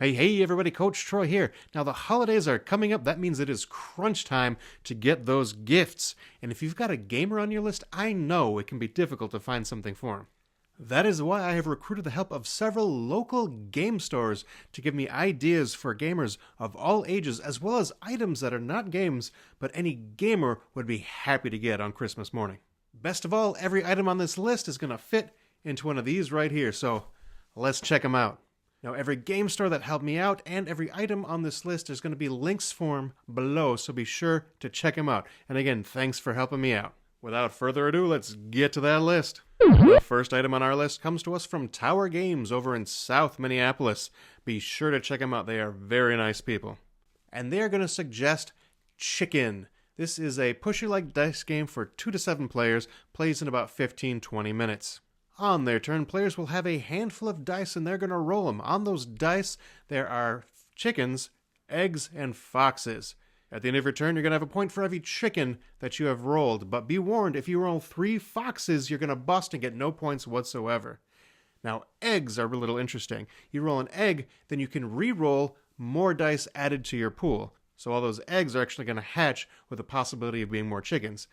Hey, everybody, Coach Troy here. Now, the holidays are coming up. That means it is crunch time to get those gifts. And if you've got a gamer on your list, I know it can be difficult to find something for him. That is why I have recruited the help of several local game stores to give me ideas for gamers of all ages, as well as items that are not games, but any gamer would be happy to get on Christmas morning. Best of all, every item on this list is going to fit into one of these right here, so let's check them out. Now, every game store that helped me out and every item on this list, there's going to be links for them below, so be sure to check them out. And again, thanks for helping me out. Without further ado, let's get to that list. The first item on our list comes to us from Tower Games over in South Minneapolis. Be sure to check them out. They are very nice people. And they are going to suggest Chicken. This is a push-your-luck dice game for 2 to 7 players, plays in about 15-20 minutes. On their turn, players will have a handful of dice and they're going to roll them. On those dice, there are chickens, eggs, and foxes. At the end of your turn, you're going to have a point for every chicken that you have rolled. But be warned, if you roll 3 foxes, you're going to bust and get no points whatsoever. Now, eggs are a little interesting. You roll an egg, then you can re-roll more dice added to your pool. So all those eggs are actually going to hatch with the possibility of being more chickens.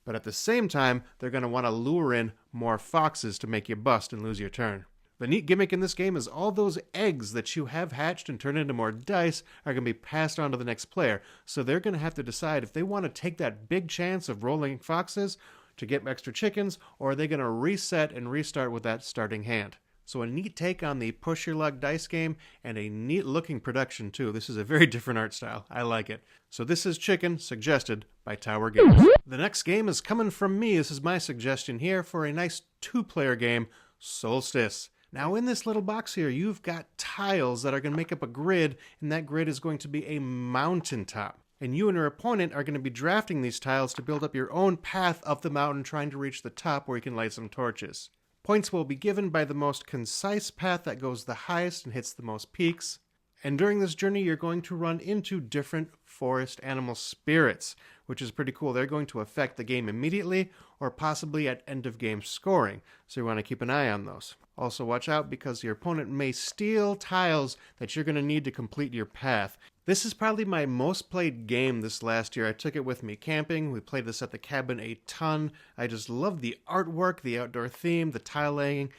But at the same time, they're going to want to lure in more foxes to make you bust and lose your turn. The neat gimmick in this game is all those eggs that you have hatched and turned into more dice are going to be passed on to the next player. So they're going to have to decide if they want to take that big chance of rolling foxes to get extra chickens, or are they going to reset and restart with that starting hand. So a neat take on the push your luck dice game and a neat looking production too. This is a very different art style. I like it. So this is Chicken, suggested by Tower Games. The next game is coming from me. This is my suggestion here for a nice 2-player game, Solstice. Now in this little box here, you've got tiles that are going to make up a grid, and that grid is going to be a mountaintop. And you and your opponent are going to be drafting these tiles to build up your own path up the mountain, trying to reach the top where you can light some torches. Points will be given by the most concise path that goes the highest and hits the most peaks. And during this journey, you're going to run into different forest animal spirits, which is pretty cool. They're going to affect the game immediately or possibly at end of game scoring. So you want to keep an eye on those. Also watch out because your opponent may steal tiles that you're going to need to complete your path. This is probably my most played game this last year. I took it with me camping. We played this at the cabin a ton. I just love the artwork, the outdoor theme, the tile laying.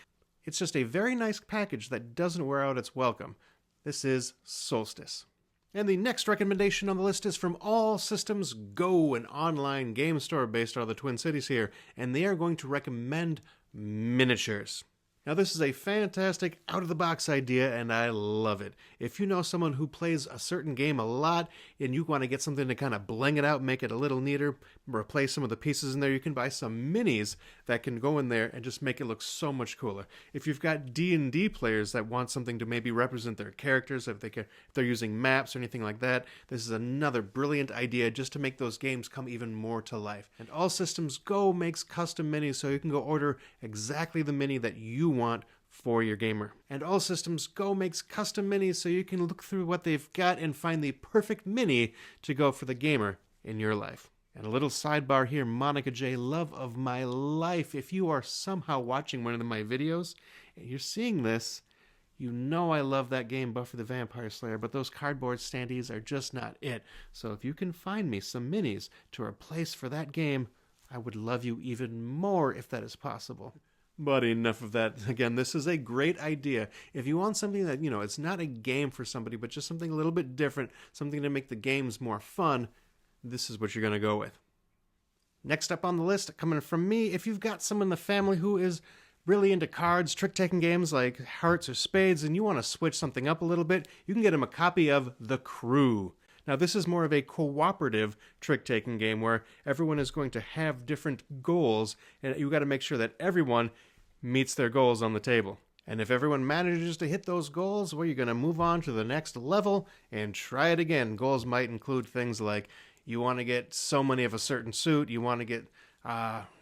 It's just a very nice package that doesn't wear out its welcome. This is Solstice. And the next recommendation on the list is from All Systems Go, an online game store based out of the Twin Cities here, and they are going to recommend miniatures. Now this is a fantastic out-of-the-box idea, and I love it. If you know someone who plays a certain game a lot, and you want to get something to kind of bling it out, make it a little neater, replace some of the pieces in there, you can buy some minis that can go in there and just make it look so much cooler. If you've got D&D players that want something to maybe represent their characters, if they're using maps or anything like that, this is another brilliant idea just to make those games come even more to life. And All Systems Go makes custom minis, so you can go order exactly the mini that you want for your gamer. And All Systems Go makes custom minis so you can look through what they've got and find the perfect mini to go for the gamer in your life. And a little sidebar here, Monica J, love of my life. If you are somehow watching one of my videos and you're seeing this, you know I love that game, Buffy the Vampire Slayer, but those cardboard standees are just not it. So if you can find me some minis to replace for that game, I would love you even more if that is possible. But enough of that. Again, this is a great idea. If you want something that, it's not a game for somebody, but just something a little bit different, something to make the games more fun, this is what you're going to go with. Next up on the list, coming from me, if you've got someone in the family who is really into cards, trick-taking games like hearts or spades, and you want to switch something up a little bit, you can get them a copy of The Crew. Now, this is more of a cooperative trick-taking game where everyone is going to have different goals, and you've got to make sure that everyone meets their goals on the table. And if everyone manages to hit those goals, well, you're going to move on to the next level and try it again. Goals might include things like you want to get so many of a certain suit, you want to get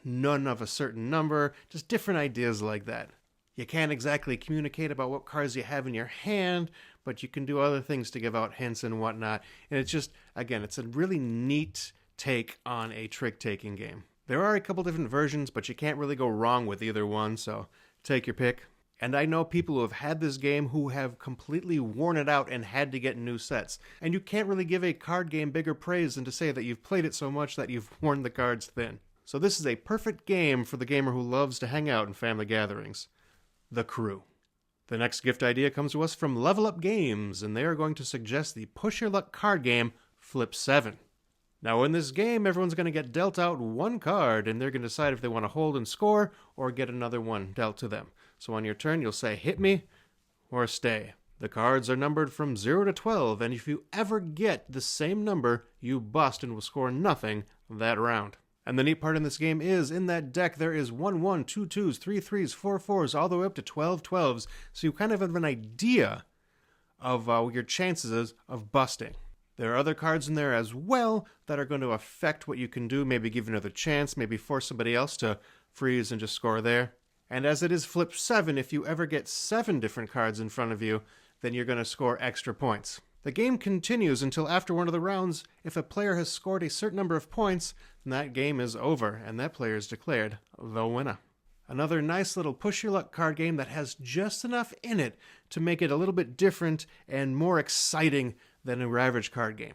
none of a certain number, just different ideas like that. You can't exactly communicate about what cards you have in your hand, but you can do other things to give out hints and whatnot. And it's just, again, it's a really neat take on a trick-taking game. There are a couple different versions, but you can't really go wrong with either one, so take your pick. And I know people who have had this game who have completely worn it out and had to get new sets. And you can't really give a card game bigger praise than to say that you've played it so much that you've worn the cards thin. So this is a perfect game for the gamer who loves to hang out in family gatherings. The Crew. The next gift idea comes to us from Level Up Games, and they are going to suggest the Push Your Luck card game, Flip 7. Now in this game, everyone's going to get dealt out one card, and they're going to decide if they want to hold and score, or get another one dealt to them. So on your turn, you'll say, hit me, or stay. The cards are numbered from 0 to 12, and if you ever get the same number, you bust and will score nothing that round. And the neat part in this game is, in that deck, there is 1 1, 2 2s, 3 3s, 4 4s, all the way up to 12 12s, so you kind of have an idea of your chances of busting. There are other cards in there as well that are going to affect what you can do, maybe give you another chance, maybe force somebody else to freeze and just score there. And as it is Flip 7, if you ever get 7 different cards in front of you, then you're going to score extra points. The game continues until after one of the rounds. If a player has scored a certain number of points, then that game is over, and that player is declared the winner. Another nice little push your luck card game that has just enough in it to make it a little bit different and more exciting than your average card game.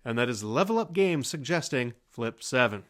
And that is Level Up Games suggesting Flip 7.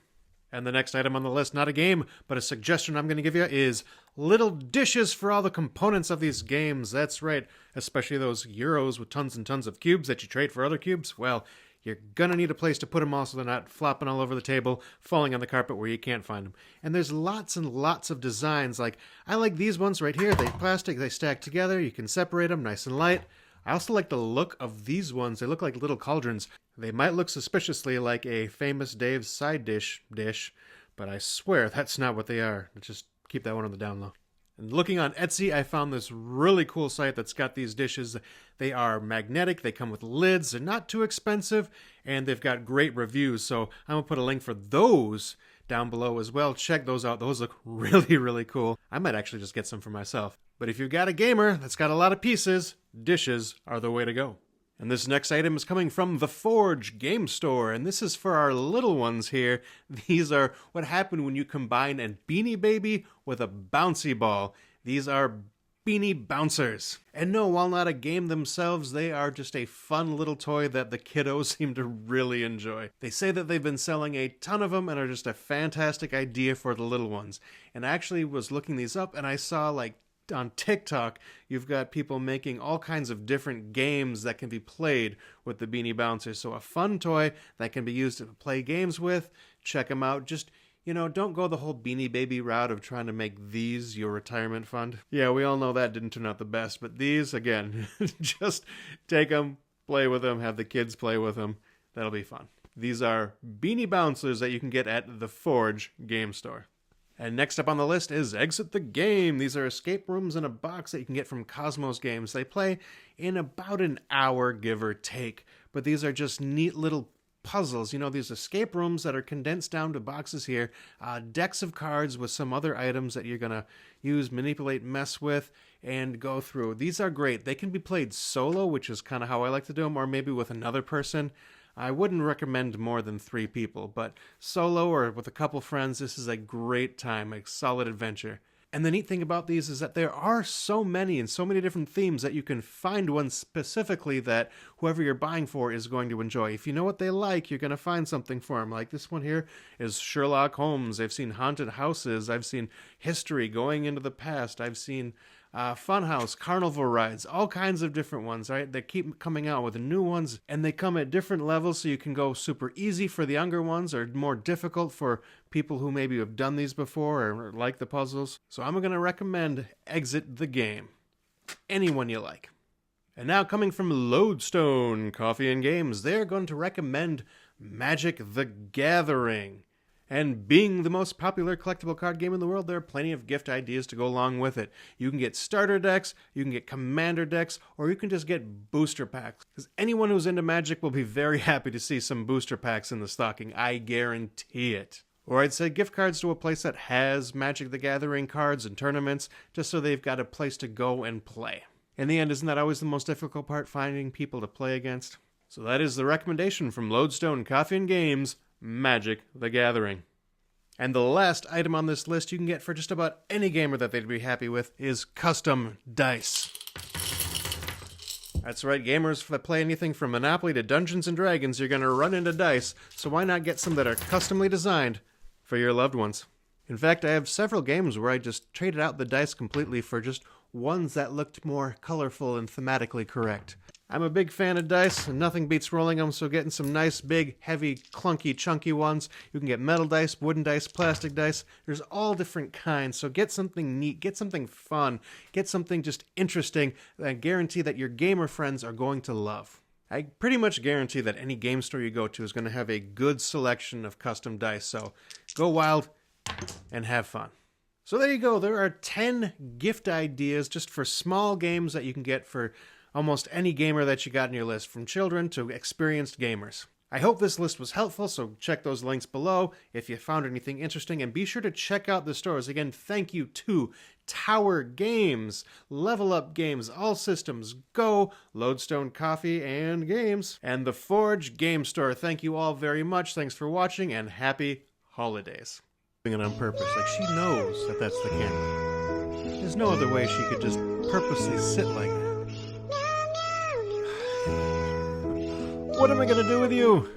And the next item on the list, not a game, but a suggestion I'm going to give you, is little dishes for all the components of these games. That's right, especially those Euros with tons and tons of cubes that you trade for other cubes. Well, you're going to need a place to put them all so they're not flopping all over the table, falling on the carpet where you can't find them. And there's lots and lots of designs. Like, I like these ones right here. They're plastic, they stack together, you can separate them nice and light. I also like the look of these ones. They look like little cauldrons. They might look suspiciously like a Famous Dave's side dish, but I swear that's not what they are. Just keep that one on the down low. And looking on Etsy, I found this really cool site that's got these dishes. They are magnetic, they come with lids, they're not too expensive, and they've got great reviews. So I'm going to put a link for those down below as well. Check those out. Those look really, really cool. I might actually just get some for myself. But if you've got a gamer that's got a lot of pieces, dishes are the way to go. And this next item is coming from The Forge Game Store, and this is for our little ones here. These are what happened when you combine a Beanie Baby with a bouncy ball. These are Beanie Bouncers. And no, while not a game themselves, they are just a fun little toy that the kiddos seem to really enjoy. They say that they've been selling a ton of them and are just a fantastic idea for the little ones. And I actually was looking these up, and I saw, like, on TikTok, you've got people making all kinds of different games that can be played with the Beanie Bouncers. So a fun toy that can be used to play games with. Check them out. Just, don't go the whole Beanie Baby route of trying to make these your retirement fund. Yeah, we all know that didn't turn out the best, but these, again, just take them, play with them, have the kids play with them. That'll be fun. These are Beanie Bouncers that you can get at The Forge Game Store. And next up on the list is Exit the Game. These are escape rooms in a box that you can get from Cosmos Games. They play in about an hour, give or take. But these are just neat little puzzles. These escape rooms that are condensed down to boxes here. Decks of cards with some other items that you're going to use, manipulate, mess with, and go through. These are great. They can be played solo, which is kind of how I like to do them, or maybe with another person. I wouldn't recommend more than 3 people, but solo or with a couple friends, this is a great time, a solid adventure. And the neat thing about these is that there are so many and so many different themes that you can find one specifically that whoever you're buying for is going to enjoy. If you know what they like, you're going to find something for them. Like this one here is Sherlock Holmes. I've seen haunted houses. I've seen history going into the past. I've seen Funhouse, carnival rides, all kinds of different ones, right? They keep coming out with new ones, and they come at different levels, so you can go super easy for the younger ones or more difficult for people who maybe have done these before or like the puzzles. So I'm going to recommend Exit the Game. Anyone you like. And now coming from Lodestone Coffee and Games, they're going to recommend Magic the Gathering. And being the most popular collectible card game in the world, there are plenty of gift ideas to go along with it. You can get starter decks, you can get commander decks, or you can just get booster packs. Because anyone who's into Magic will be very happy to see some booster packs in the stocking. I guarantee it. Or I'd say gift cards to a place that has Magic the Gathering cards and tournaments, just so they've got a place to go and play. In the end, isn't that always the most difficult part, finding people to play against? So that is the recommendation from Lodestone Coffee and Games, Magic the Gathering. And the last item on this list you can get for just about any gamer that they'd be happy with is custom dice. That's right, gamers that play anything from Monopoly to Dungeons & Dragons, you're going to run into dice, so why not get some that are customly designed for your loved ones? In fact, I have several games where I just traded out the dice completely for just ones that looked more colorful and thematically correct. I'm a big fan of dice, and nothing beats rolling them, so getting some nice, big, heavy, clunky, chunky ones. You can get metal dice, wooden dice, plastic dice. There's all different kinds, so get something neat, get something fun, get something just interesting that I guarantee that your gamer friends are going to love. I pretty much guarantee that any game store you go to is going to have a good selection of custom dice, so go wild and have fun. So there you go. There are 10 gift ideas just for small games that you can get for almost any gamer that you got on your list, from children to experienced gamers. I hope this list was helpful, so check those links below if you found anything interesting, and be sure to check out the stores. Again, thank you to Tower Games, Level Up Games, All Systems Go, Lodestone Coffee and Games, and the Forge Game Store. Thank you all very much. Thanks for watching, and happy holidays. Doing it on purpose, like she knows that that's the camera. There's no other way she could just purposely sit like that. What am I gonna do with you?